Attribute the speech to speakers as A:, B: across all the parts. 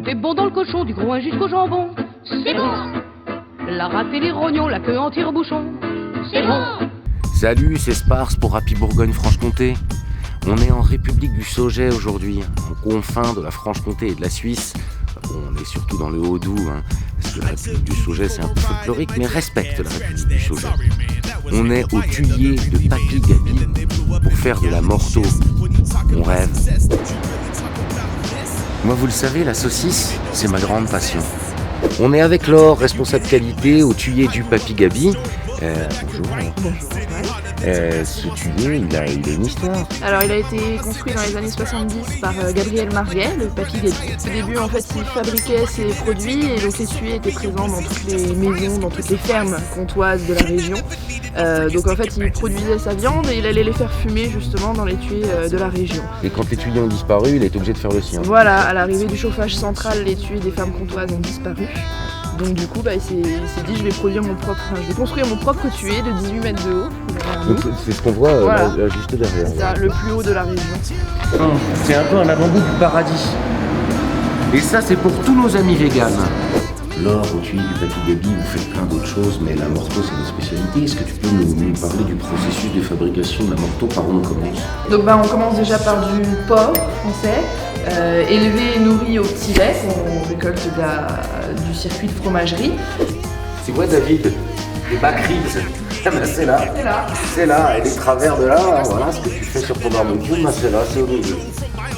A: Tout est bon dans le cochon, du groin jusqu'au jambon.
B: C'est bon.
A: La rate et les rognons, la queue en tire-bouchon.
B: C'est bon.
C: Salut, c'est Spars pour Happy Bourgogne-Franche-Comté. On est en République du Saugeais aujourd'hui, aux confins de la Franche-Comté et de la Suisse. On est surtout dans le Haut-Doubs, parce que la République du Saugeais c'est un peu folklorique, mais respecte la République du Saugeais. On est au Thuillier de Papy Gaby pour faire de la morteau. On rêve. Moi, vous le savez, la saucisse, c'est ma grande passion. On est avec Laure, responsable qualité au Thuillier du Papy Gaby. Bonjour.
D: Bonjour.
C: Ce Thuillier, il a une histoire.
D: Alors il a été construit dans les années 70 par Gabriel Marguet, le Papy Gaby. Au début en fait il fabriquait ses produits et donc l'étuier était présent dans toutes les maisons, dans toutes les fermes comtoises de la région. Donc en fait il produisait sa viande et il allait les faire fumer justement dans l'étuier de la région.
C: Et quand les tuyaux ont disparu, il est obligé de faire le sien.
D: Voilà, à l'arrivée du chauffage central, les tuyers des fermes comtoises ont disparu. Donc du coup, il s'est dit je vais construire mon propre tuer de 18 mètres de haut.
C: Donc c'est ce qu'on voit
D: Voilà.
C: là, juste derrière.
D: C'est ça, le plus haut de la région.
C: C'est un peu un avant-goût du paradis. Et ça, c'est pour tous nos amis véganes. Laure, au Thuillier du Papy Gaby, vous faites plein d'autres choses, mais la morteau, c'est votre spécialité. Est-ce que tu peux nous parler du processus de fabrication de la morteau? Par où on commence?
D: Donc on commence déjà par du porc français, élevé et nourri au petit lait qu'on récolte du circuit de fromagerie.
C: C'est quoi, David? Les baccrides. C'est là.
D: C'est là.
C: C'est là. Et les travers de là, voilà ce que tu fais sur ton barbecue, c'est là, c'est au milieu.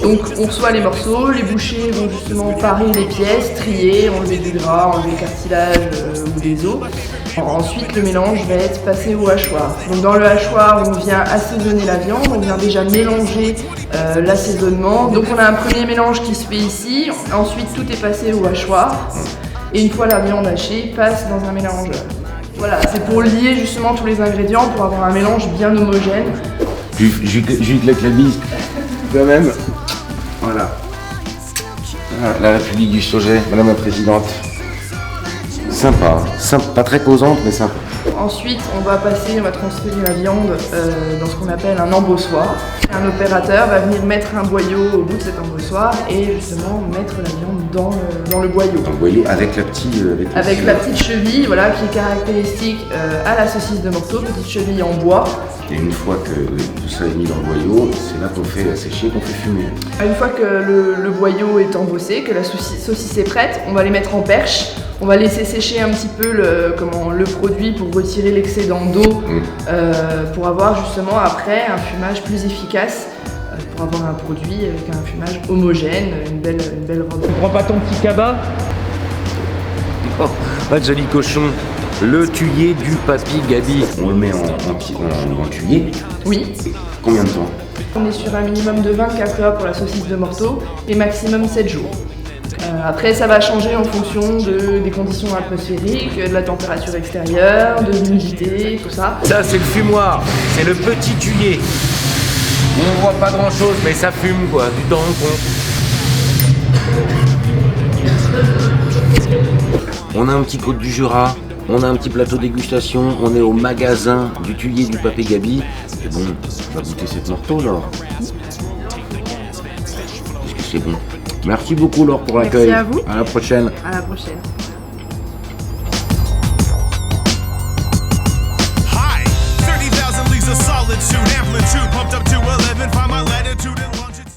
D: Donc on reçoit les morceaux, les bouchers vont justement parer les pièces, trier, enlever du gras, enlever le cartilage ou des os. Ensuite le mélange va être passé au hachoir. Donc dans le hachoir on vient assaisonner la viande, on vient déjà mélanger l'assaisonnement. Donc on a un premier mélange qui se fait ici, ensuite tout est passé au hachoir. Et une fois la viande hachée, passe dans un mélangeur. Voilà, c'est pour lier justement tous les ingrédients pour avoir un mélange bien homogène.
C: J'y claque la bise, quand même. Voilà. La République du Saugeais, Madame la Présidente. Sympa, pas très causante, mais sympa.
D: Ensuite, on va transférer la viande dans ce qu'on appelle un embossoir. Un opérateur va venir mettre un boyau au bout de cet embossoir et justement mettre la viande dans le boyau.
C: Un boyau avec la petite...
D: Avec la petite cheville, voilà, qui est caractéristique à la saucisse de morteau, petite cheville en bois.
C: Et une fois que tout ça est mis dans le boyau, c'est là qu'on fait sécher, qu'on fait fumer.
D: Une fois que le boyau est embossé, que la saucisse est prête, on va les mettre en perche. On va laisser sécher un petit peu le produit pour retirer l'excédent d'eau, pour avoir justement après un fumage plus efficace, pour avoir un produit avec un fumage homogène, une belle robe.
E: Tu prends pas ton petit cabas?
C: Oh, pas de joli cochon. Le Thuillier du Papy Gaby. On le met en tuyau.
D: Oui.
C: Combien de temps?
D: On est sur un minimum de 24 heures pour la saucisse de morteau et maximum 7 jours. Après, ça va changer en fonction des conditions atmosphériques, de la température extérieure, de l'humidité, tout ça.
C: Ça, c'est le fumoir. C'est le petit Thuillier. On voit pas grand chose, mais ça fume quoi, du temps en compte. On a un petit Côte du Jura, on a un petit plateau dégustation, on est au magasin du Thuillier du Papy Gaby. Et bon, on va goûter cette morteau, Laure. Est-ce que c'est bon? Merci beaucoup, Laure, pour l'accueil.
D: Merci à vous.
C: À la prochaine.
D: À la prochaine.